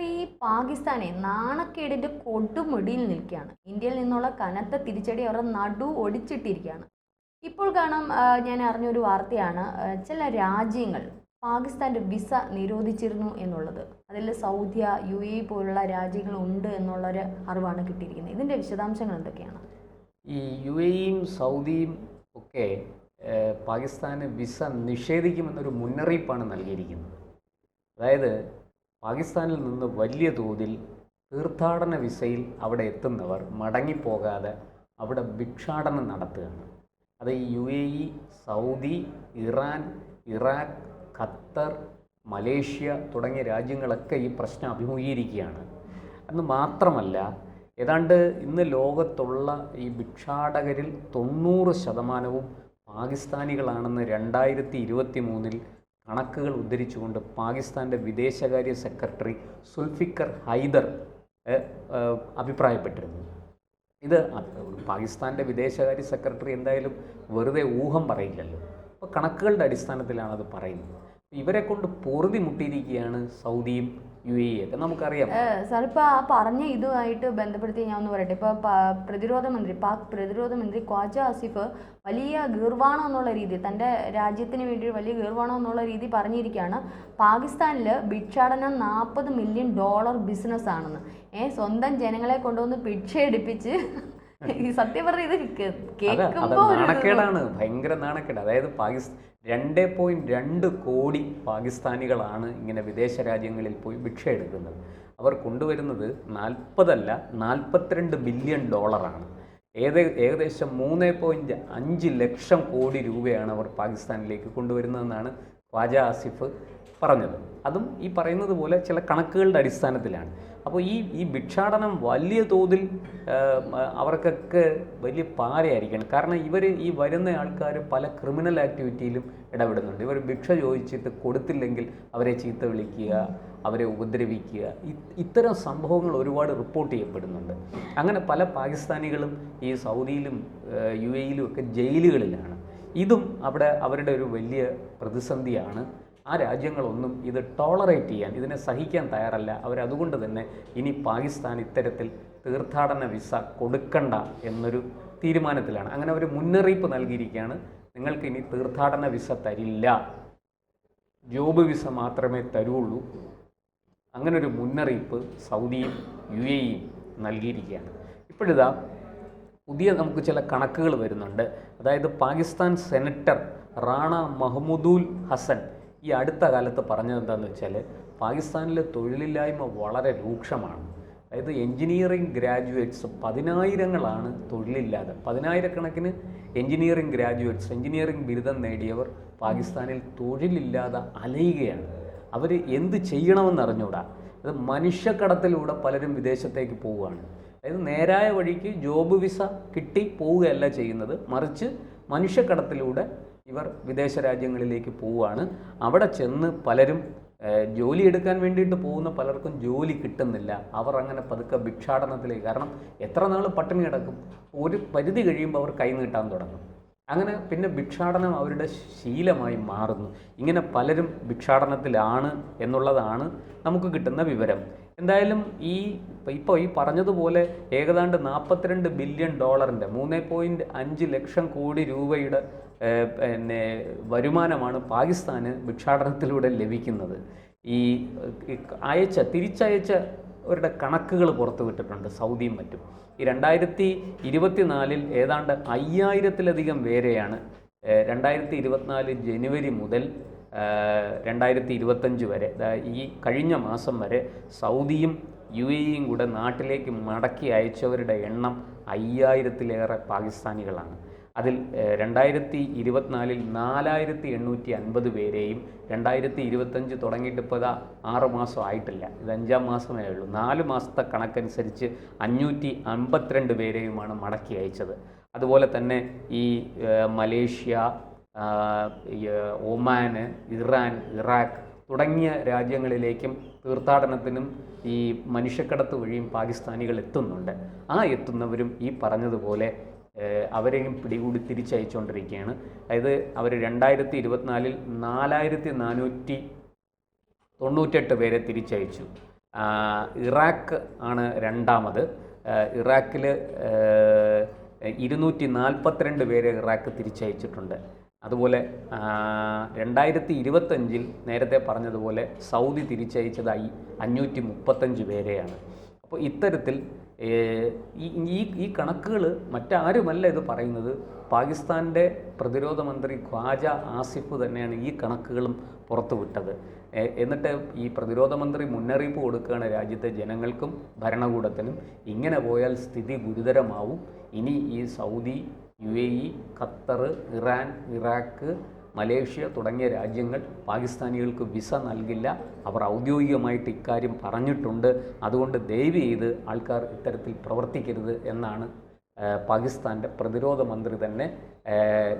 ഈ പാകിസ്ഥാനെ നാണക്കേടിന്റെ കൊടുമുടിയിൽ നിൽക്കുകയാണ്. ഇന്ത്യയിൽ നിന്നുള്ള കനത്ത തിരിച്ചടി അവരുടെ നടു ഒടിച്ചിട്ടിരിക്കുകയാണ്. ഇപ്പോൾ കാണാം, ഞാൻ അറിഞ്ഞൊരു വാർത്തയാണ്, ചില രാജ്യങ്ങൾ പാകിസ്ഥാൻ്റെ വിസ നിരോധിച്ചിരുന്നു എന്നുള്ളത്. അതിൽ സൗദി, UAE പോലുള്ള രാജ്യങ്ങൾ ഉണ്ട് എന്നുള്ളൊരു അറിവാണ് കിട്ടിയിരിക്കുന്നത്. ഇതിൻ്റെ വിശദാംശങ്ങൾ എന്തൊക്കെയാണ്? ഈ UAEയും സൗദിയും ഒക്കെ പാകിസ്ഥാന് വിസ നിഷേധിക്കുമെന്നൊരു മുന്നറിയിപ്പാണ് നൽകിയിരിക്കുന്നത്. അതായത് പാകിസ്ഥാനിൽ നിന്ന് വലിയ തോതിൽ തീർത്ഥാടന വിസയിൽ അവിടെ എത്തുന്നവർ മടങ്ങിപ്പോകാതെ അവിടെ ഭിക്ഷാടനം നടത്തുകയാണ്. അത് ഈ UAE, Saudi, Iran, Iraq, Qatar, Malaysia തുടങ്ങിയ രാജ്യങ്ങളൊക്കെ ഈ പ്രശ്നം അഭിമുഖീകരിക്കുകയാണ്. അന്ന് മാത്രമല്ല, ഏതാണ്ട് ഇന്ന് ലോകത്തുള്ള ഈ ഭിക്ഷാടകരിൽ 90% പാകിസ്ഥാനികളാണെന്ന് 2023 കണക്കുകൾ ഉദ്ധരിച്ചുകൊണ്ട് പാകിസ്ഥാൻ്റെ വിദേശകാര്യ സെക്രട്ടറി സുൽഫിക്കർ ഹൈദർ അഭിപ്രായപ്പെട്ടിരുന്നു. ഇത് പാകിസ്ഥാൻ്റെ വിദേശകാര്യ സെക്രട്ടറി എന്തായാലും വെറുതെ ഊഹം പറയില്ലല്ലോ. അപ്പോൾ കണക്കുകളുടെ അടിസ്ഥാനത്തിലാണ് അത് പറയുന്നത്. ഇവരെ കൊണ്ട് പൊറുതി മുട്ടിയിരിക്കുകയാണ് സൗദിയും UAE ഒക്കെ. നമുക്കറിയാം സാർ, ഇപ്പോൾ ആ പറഞ്ഞ ഇതുമായിട്ട് ബന്ധപ്പെടുത്തി ഞാൻ ഒന്ന് പറയട്ടെ. ഇപ്പോൾ പാക് പ്രതിരോധ മന്ത്രി ഖ്വാജ ആസിഫ് വലിയ ഗീർവാണം എന്നുള്ള രീതി, തൻ്റെ രാജ്യത്തിന് വേണ്ടി വലിയ ഗീർവാണം എന്നുള്ള രീതി പറഞ്ഞിരിക്കുകയാണ്. പാകിസ്ഥാനിൽ ഭിക്ഷാടനം $40 മില്യൺ ബിസിനസ് ആണെന്ന്. സ്വന്തം ജനങ്ങളെ കൊണ്ടുവന്ന് ഭിക്ഷ എടുപ്പിച്ച് ഈ സത്യം പറഞ്ഞ ഇത് കേൾക്കുമ്പോൾ നാണക്കേടാണ്, ഭയങ്കര നാണക്കേട്. അതായത് 2.2 കോടി പാകിസ്ഥാനികളാണ് ഇങ്ങനെ വിദേശ രാജ്യങ്ങളിൽ പോയി ഭിക്ഷ എടുക്കുന്നത്. അവർ കൊണ്ടുവരുന്നത് 40 അല്ല 42 ബില്യൺ ഡോളറാണ്. ഏകദേശം 3.5 ലക്ഷം കോടി രൂപയാണ് അവർ പാകിസ്ഥാനിലേക്ക് കൊണ്ടുവരുന്നതെന്നാണ് ഖ്വാജ ആസിഫ് പറഞ്ഞത്. അതും ഈ പറയുന്നത് പോലെ ചില കണക്കുകളുടെ അടിസ്ഥാനത്തിലാണ്. അപ്പോൾ ഈ ഭിക്ഷാടനം വലിയ തോതിൽ അവർക്കൊക്കെ വലിയ പാരയായിരിക്കണം. കാരണം ഇവർ ഈ വരുന്ന ആൾക്കാർ പല ക്രിമിനൽ ആക്ടിവിറ്റിയിലും ഇടപെടുന്നുണ്ട്. ഇവർ ഭിക്ഷ ചോദിച്ചിട്ട് കൊടുത്തില്ലെങ്കിൽ അവരെ ചീത്ത വിളിക്കുക, അവരെ ഉപദ്രവിക്കുക, ഇത്തരം സംഭവങ്ങൾ ഒരുപാട് റിപ്പോർട്ട് ചെയ്യപ്പെടുന്നുണ്ട്. അങ്ങനെ പല പാകിസ്ഥാനികളും ഈ സൗദിയിലും UAEയിലും ഒക്കെ ജയിലുകളിലാണ്. ഇതും അവിടെ അവരുടെ ഒരു വലിയ പ്രതിസന്ധിയാണ്. ആ രാജ്യങ്ങളൊന്നും ഇത് ടോളറേറ്റ് ചെയ്യാൻ, ഇതിനെ സഹിക്കാൻ തയ്യാറല്ല. അവരതുകൊണ്ട് തന്നെ ഇനി പാകിസ്ഥാൻ ഇത്തരത്തിൽ തീർത്ഥാടന വിസ കൊടുക്കണ്ട എന്നൊരു തീരുമാനത്തിലാണ്. അങ്ങനെ അവർ മുന്നറിയിപ്പ് നൽകിയിരിക്കുകയാണ്, നിങ്ങൾക്ക് ഇനി തീർത്ഥാടന വിസ തരില്ല, ജോബ് വിസ മാത്രമേ തരുള്ളൂ. അങ്ങനൊരു മുന്നറിയിപ്പ് സൗദിയും UAEയും നൽകിയിരിക്കുകയാണ്. ഇപ്പോഴിതാ പുതിയ നമുക്ക് ചില കണക്കുകൾ വരുന്നുണ്ട്. അതായത് പാകിസ്ഥാൻ സെനറ്റർ റാണ മഹ്മൂദുൽ ഹസൻ ഈ അടുത്ത കാലത്ത് പറഞ്ഞത് എന്താണെന്ന് വെച്ചാൽ, പാകിസ്ഥാനിലെ തൊഴിലില്ലായ്മ വളരെ രൂക്ഷമാണ്. അതായത് എൻജിനീയറിംഗ് ഗ്രാജുവേറ്റ്സ് 10,000-ങ്ങളാണ് തൊഴിലില്ലാതെ. 10,000-കണക്കിന് എൻജിനീയറിംഗ് ഗ്രാജുവേറ്റ്സ്, എൻജിനീയറിംഗ് ബിരുദം നേടിയവർ പാകിസ്ഥാനിൽ തൊഴിലില്ലാതെ അലയുകയാണ്. അവർ എന്ത് ചെയ്യണമെന്ന് അറിഞ്ഞൂടാ. അത് മനുഷ്യക്കടത്തിലൂടെ പലരും വിദേശത്തേക്ക് പോവുകയാണ്. അതായത് നേരായ വഴിക്ക് ജോബ് വിസ കിട്ടി പോവുകയല്ല ചെയ്യുന്നത്, മറിച്ച് മനുഷ്യക്കടത്തിലൂടെ ഇവർ വിദേശ രാജ്യങ്ങളിലേക്ക് പോവുകയാണ്. അവിടെ ചെന്ന് പലരും ജോലി എടുക്കാൻ വേണ്ടിയിട്ട് പോകുന്ന പലർക്കും ജോലി കിട്ടുന്നില്ല. അവർ അങ്ങനെ പതുക്കെ ഭിക്ഷാടനത്തിലേക്ക്, കാരണം എത്ര നാൾ പട്ടിണി കിടക്കും, ഒരു പരിധി കഴിയുമ്പോൾ അവർ കൈ നീട്ടാൻ തുടങ്ങും. അങ്ങനെ പിന്നെ ഭിക്ഷാടനം അവരുടെ ശീലമായി മാറുന്നു. ഇങ്ങനെ പലരും ഭിക്ഷാടനത്തിലാണ് എന്നുള്ളതാണ് നമുക്ക് കിട്ടുന്ന വിവരം. എന്തായാലും ഇപ്പോൾ ഈ പറഞ്ഞതുപോലെ ഏകദാണ്ട് 42 ബില്യൺ ഡോളറിൻ്റെ 3.5 ലക്ഷം കോടി രൂപയുടെ വരുമാനമാണ് പാകിസ്ഥാന് ഭിക്ഷാടനത്തിലൂടെ ലഭിക്കുന്നത്. ഈ തിരിച്ചയച്ചവരുടെ കണക്കുകൾ പുറത്തുവിട്ടിട്ടുണ്ട് സൗദിയും മറ്റും. ഈ 2024 ഏതാണ്ട് 5000-ലധികം പേരെയാണ് 2024 ജനുവരി മുതൽ 2025 വരെ, ഈ കഴിഞ്ഞ മാസം വരെ സൗദിയും UAEയും കൂടെ നാട്ടിലേക്ക് മടക്കി അയച്ചവരുടെ എണ്ണം 5000-ലേറെ പാകിസ്ഥാനികളാണ്. അതിൽ 2024 4850 പേരെയും 2025 തുടങ്ങിയിട്ട് ഇപ്പോൾ 6 മാസം ആയിട്ടില്ല, ഇത് 5-ാം മാസമേ ഉള്ളൂ. 4 മാസത്തെ കണക്കനുസരിച്ച് 552 പേരെയുമാണ് മടക്കി അയച്ചത്. അതുപോലെ തന്നെ ഈ മലേഷ്യ, ഒമാന്, ഇറാൻ, ഇറാഖ് തുടങ്ങിയ രാജ്യങ്ങളിലേക്കും തീർത്ഥാടനത്തിനും ഈ മനുഷ്യക്കടത്ത് വഴിയും പാകിസ്ഥാനികൾ എത്തുന്നുണ്ട്. ആ എത്തുന്നവരും ഈ പറഞ്ഞതുപോലെ അവരെയും പിടികൂടി തിരിച്ചയച്ചുകൊണ്ടിരിക്കുകയാണ്. അതായത് അവർ 2024 4498 പേരെ തിരിച്ചയച്ചു. ഇറാഖ് ആണ് രണ്ടാമത്. ഇറാഖിൽ 242 പേരെ ഇറാഖ് തിരിച്ചയച്ചിട്ടുണ്ട്. അതുപോലെ 2025 നേരത്തെ പറഞ്ഞതുപോലെ സൗദി തിരിച്ചയച്ചത് 535 പേരെയാണ്. അപ്പോൾ ഇത്തരത്തിൽ ഈ കണക്കുകൾ മറ്റാരുമല്ല ഇത് പറയുന്നത്, പാകിസ്ഥാൻ്റെ പ്രതിരോധ മന്ത്രി ഖ്വാജ ആസിഫ് തന്നെയാണ് ഈ കണക്കുകളും പുറത്തുവിട്ടത്. എന്നിട്ട് ഈ പ്രതിരോധ മന്ത്രി മുന്നറിയിപ്പ് കൊടുക്കുകയാണ് രാജ്യത്തെ ജനങ്ങൾക്കും ഭരണകൂടത്തിനും, ഇങ്ങനെ പോയാൽ സ്ഥിതി ഗുരുതരമാവും. ഇനി ഈ Saudi, UAE, Qatar, Iran, Iraq, Malaysia തുടങ്ങിയ രാജ്യങ്ങൾ പാകിസ്ഥാനികൾക്ക് വിസ നൽകില്ല. അവർ ഔദ്യോഗികമായിട്ട് ഇക്കാര്യം പറഞ്ഞിട്ടുണ്ട്. അതുകൊണ്ട് ദയവ് ചെയ്ത് ആൾക്കാർ ഇത്തരത്തിൽ പ്രവർത്തിക്കരുത് എന്നാണ് പാകിസ്ഥാൻ്റെ പ്രതിരോധ മന്ത്രി തന്നെ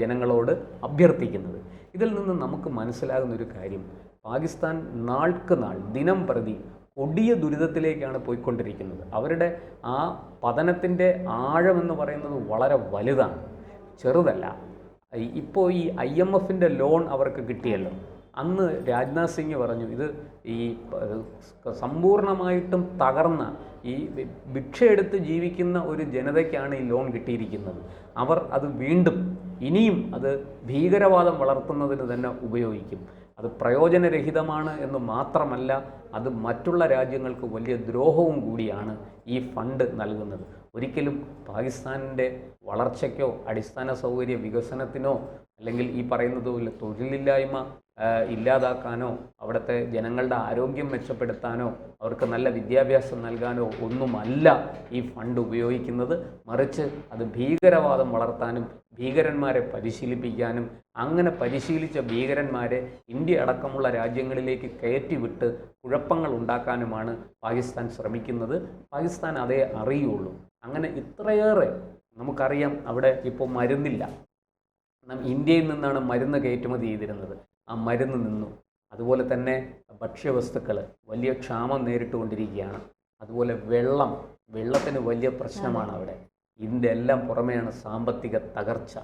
ജനങ്ങളോട് അഭ്യർത്ഥിക്കുന്നത്. ഇതിൽ നിന്ന് നമുക്ക് മനസ്സിലാകുന്ന ഒരു കാര്യം, പാകിസ്ഥാൻ നാൾക്ക് നാൾ ദിനം പ്രതി കൊടിയ ദുരിതത്തിലേക്കാണ് പോയിക്കൊണ്ടിരിക്കുന്നത്. അവരുടെ ആ പതനത്തിൻ്റെ ആഴമെന്ന് പറയുന്നത് വളരെ വലുതാണ്, ചെറുതല്ല. ഇപ്പോൾ ഈ IMFൻ്റെ ലോൺ അവർക്ക് കിട്ടിയല്ലോ. അന്ന് രാജ്നാഥ് സിംഗ് പറഞ്ഞു, ഇത് ഈ സമ്പൂർണ്ണമായിട്ടും തകർന്ന ഈ ഭിക്ഷയെടുത്ത് ജീവിക്കുന്ന ഒരു ജനതയ്ക്കാണ് ഈ ലോൺ കിട്ടിയിരിക്കുന്നത്. അവർ അത് വീണ്ടും ഇനിയും അത് ഭീകരവാദം വളർത്തുന്നതിന് തന്നെ ഉപയോഗിക്കും. അത് പ്രയോജനരഹിതമാണ് എന്ന് മാത്രമല്ല, അത് മറ്റുള്ള രാജ്യങ്ങൾക്ക് വലിയ ദ്രോഹവും കൂടിയാണ് ഈ ഫണ്ട് നൽകുന്നത്. ഒരിക്കലും പാകിസ്ഥാനിൻ്റെ വളർച്ചയ്ക്കോ അടിസ്ഥാന സൗകര്യ വികസനത്തിനോ അല്ലെങ്കിൽ ഈ പറയുന്നത് പോലെ തൊഴിലില്ലായ്മ ഇല്ലാതാക്കാനോ അവിടുത്തെ ജനങ്ങളുടെ ആരോഗ്യം മെച്ചപ്പെടുത്താനോ അവർക്ക് നല്ല വിദ്യാഭ്യാസം നൽകാനോ ഒന്നുമല്ല ഈ ഫണ്ട് ഉപയോഗിക്കുന്നത്. മറിച്ച് അത് ഭീകരവാദം വളർത്താനും ഭീകരന്മാരെ പരിശീലിപ്പിക്കാനും അങ്ങനെ പരിശീലിച്ച ഭീകരന്മാരെ ഇന്ത്യ അടക്കമുള്ള രാജ്യങ്ങളിലേക്ക് കയറ്റിവിട്ട് കുഴപ്പങ്ങൾ ഉണ്ടാക്കാനുമാണ് പാകിസ്ഥാൻ ശ്രമിക്കുന്നത്. പാകിസ്ഥാൻ അതേ അറിയുള്ളൂ. അങ്ങനെ ഇത്രയേറെ നമുക്കറിയാം, അവിടെ ഇപ്പോൾ മരുന്നില്ല. ഇന്ത്യയിൽ നിന്നാണ് മരുന്ന് കയറ്റുമതി ചെയ്തിരുന്നത്, ആ മരുന്ന് നിന്നു. അതുപോലെ തന്നെ ഭക്ഷ്യവസ്തുക്കൾ വലിയ ക്ഷാമം നേരിട്ടുകൊണ്ടിരിക്കുകയാണ്. അതുപോലെ വെള്ളത്തിന് വലിയ പ്രശ്നമാണ് അവിടെ. ഇതിൻ്റെ എല്ലാം പുറമെയാണ് സാമ്പത്തിക തകർച്ച.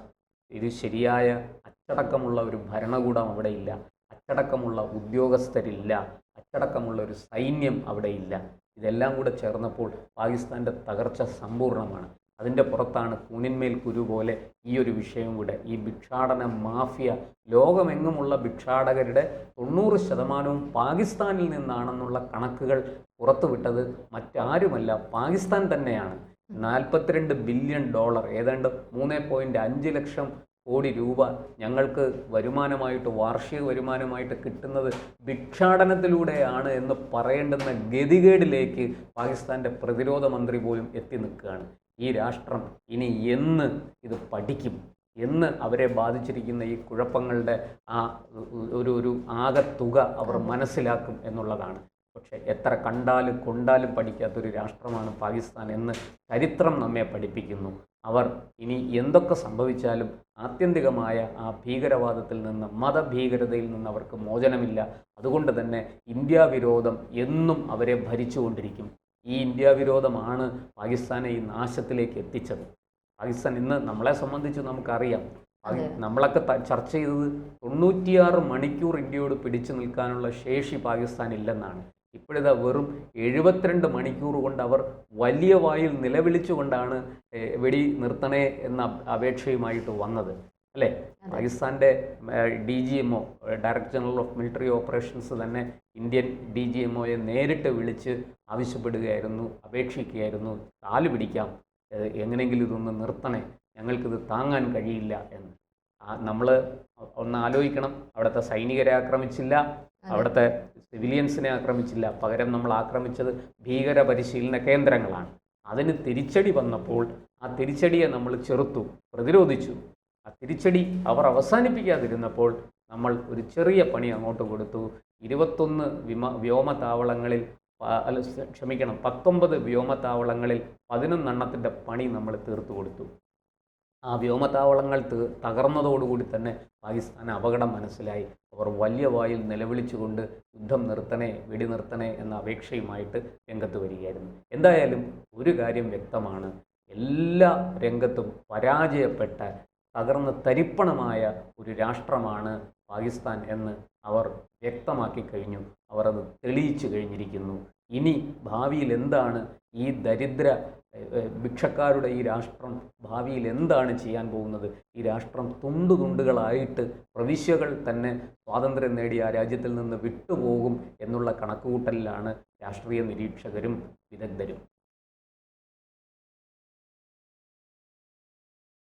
ഇത് ശരിയായ അച്ചടക്കമുള്ള ഒരു ഭരണകൂടം അവിടെ ഇല്ല, അച്ചടക്കമുള്ള ഉദ്യോഗസ്ഥരില്ല, അച്ചടക്കമുള്ള ഒരു സൈന്യം അവിടെ ഇല്ല. ഇതെല്ലാം കൂടെ ചേർന്നപ്പോൾ പാകിസ്ഥാൻ്റെ തകർച്ച സമ്പൂർണ്ണമാണ്. അതിൻ്റെ പുറത്താണ് കൂനിന്മേൽ കുരു പോലെ ഈ ഒരു വിഷയം കൂടെ. ഈ ഭിക്ഷാടന മാഫിയ, ലോകമെങ്ങുമുള്ള ഭിക്ഷാടകരുടെ 90% പാകിസ്ഥാനിൽ നിന്നാണെന്നുള്ള കണക്കുകൾ പുറത്തുവിട്ടത് മറ്റാരുമല്ല, പാകിസ്ഥാൻ തന്നെയാണ്. $42 ബില്യൺ, ഏതാണ്ട് 3.5 ലക്ഷം കോടി രൂപ ഞങ്ങൾക്ക് വരുമാനമായിട്ട്, വാർഷിക വരുമാനമായിട്ട് കിട്ടുന്നത് ഭിക്ഷാടനത്തിലൂടെയാണ് എന്ന് പറയേണ്ടുന്ന ഗതികേടിലേക്ക് പാകിസ്ഥാൻ്റെ പ്രതിരോധ മന്ത്രി പോലും എത്തി നിൽക്കുകയാണ്. ഈ രാഷ്ട്രം ഇനി എന്ന് ഇത് പഠിക്കും, എന്ന് അവരെ ബാധിച്ചിരിക്കുന്ന ഈ കുഴപ്പങ്ങളുടെ ആ ഒരു ആകത്തുക അവർ മനസ്സിലാക്കും എന്നുള്ളതാണ്. പക്ഷേ എത്ര കണ്ടാലും കൊണ്ടാലും പഠിക്കാത്തൊരു രാഷ്ട്രമാണ് പാകിസ്ഥാൻ എന്ന് ചരിത്രം നമ്മെ പഠിപ്പിക്കുന്നു. അവർ ഇനി എന്തൊക്കെ സംഭവിച്ചാലും ആത്യന്തികമായ ആ ഭീകരവാദത്തിൽ നിന്ന്, മതഭീകരതയിൽ നിന്ന് അവർക്ക് മോചനമില്ല. അതുകൊണ്ട് തന്നെ ഇന്ത്യ വിരോധം എന്നും അവരെ ഭരിച്ചുകൊണ്ടിരിക്കും. ഈ ഇന്ത്യ വിരോധമാണ് പാകിസ്ഥാനെ ഈ നാശത്തിലേക്ക് എത്തിച്ചത്. പാകിസ്ഥാൻ ഇന്ന് നമ്മളെ സംബന്ധിച്ച് നമുക്കറിയാം, നമ്മളൊക്കെ ചർച്ച ചെയ്തത് 96 മണിക്കൂർ ഇന്ത്യയോട് പിടിച്ചു നിൽക്കാനുള്ള ശേഷി പാകിസ്ഥാൻ ഇല്ലെന്നാണ്. ഇപ്പോഴിതാ വെറും 72 മണിക്കൂർ കൊണ്ട് അവർ വലിയ വായിൽ നിലവിളിച്ചുകൊണ്ടാണ് വെടി നിർത്തണേ എന്ന അപേക്ഷയുമായിട്ട് വന്നത്, അല്ലേ? പാകിസ്ഥാൻ്റെ DGMO, director general of military operations തന്നെ ഇന്ത്യൻ DGMOയെ നേരിട്ട് വിളിച്ച് ആവശ്യപ്പെടുകയായിരുന്നു, അപേക്ഷിക്കുകയായിരുന്നു, കാല് പിടിക്കാം, എങ്ങനെയെങ്കിലും ഇതൊന്ന് നിർത്തണേ, ഞങ്ങൾക്കിത് താങ്ങാൻ കഴിയില്ല എന്ന്. നമ്മൾ ഒന്ന് ആലോചിക്കണം, അവിടുത്തെ സൈനികരെ ആക്രമിച്ചില്ല, അവിടുത്തെ സിവിലിയൻസിനെ ആക്രമിച്ചില്ല, പകരം നമ്മൾ ആക്രമിച്ചത് ഭീകര പരിശീലന കേന്ദ്രങ്ങളാണ്. അതിന് തിരിച്ചടി വന്നപ്പോൾ ആ തിരിച്ചടിയെ നമ്മൾ ചെറുത്തു, പ്രതിരോധിച്ചു. ആ തിരിച്ചടി അവർ അവസാനിപ്പിക്കാതിരുന്നപ്പോൾ നമ്മൾ ഒരു ചെറിയ പണി അങ്ങോട്ട് കൊടുത്തു. 21 വ്യോമതാവളങ്ങളിൽ 19 വ്യോമതാവളങ്ങളിൽ 11 എണ്ണത്തിൻ്റെ പണി നമ്മൾ തീർത്തു കൊടുത്തു. ആ വ്യോമതാവളങ്ങൾ തകർന്നതോടുകൂടി തന്നെ പാകിസ്ഥാൻ അപകടം മനസ്സിലായി. അവർ വലിയ വായിൽ നിലവിളിച്ചുകൊണ്ട് യുദ്ധം നിർത്തണേ, വെടി നിർത്തണേ എന്ന അപേക്ഷയുമായിട്ട് രംഗത്ത് വരികയായിരുന്നു. എന്തായാലും ഒരു കാര്യം വ്യക്തമാണ്, എല്ലാ രംഗത്തും പരാജയപ്പെട്ട തകർന്ന് തരിപ്പണമായ ഒരു രാഷ്ട്രമാണ് പാകിസ്ഥാൻ എന്ന് അവർ വ്യക്തമാക്കി കഴിഞ്ഞു. അവർ അത് തെളിയിച്ചു കഴിഞ്ഞിരിക്കുന്നു. ഇനി ഭാവിയിൽ എന്താണ് ഈ ദരിദ്ര ഭിക്ഷക്കാരുടെ ഈ രാഷ്ട്രം ഭാവിയിൽ എന്താണ് ചെയ്യാൻ പോകുന്നത്? ഈ രാഷ്ട്രം തുണ്ടുകളായിട്ട് പ്രവിശ്യകൾ തന്നെ സ്വാതന്ത്ര്യം നേടി ആ രാജ്യത്തിൽ നിന്ന് വിട്ടുപോകും എന്നുള്ള കണക്കുകൂട്ടലിലാണ് രാഷ്ട്രീയ നിരീക്ഷകരും വിദഗ്ധരും.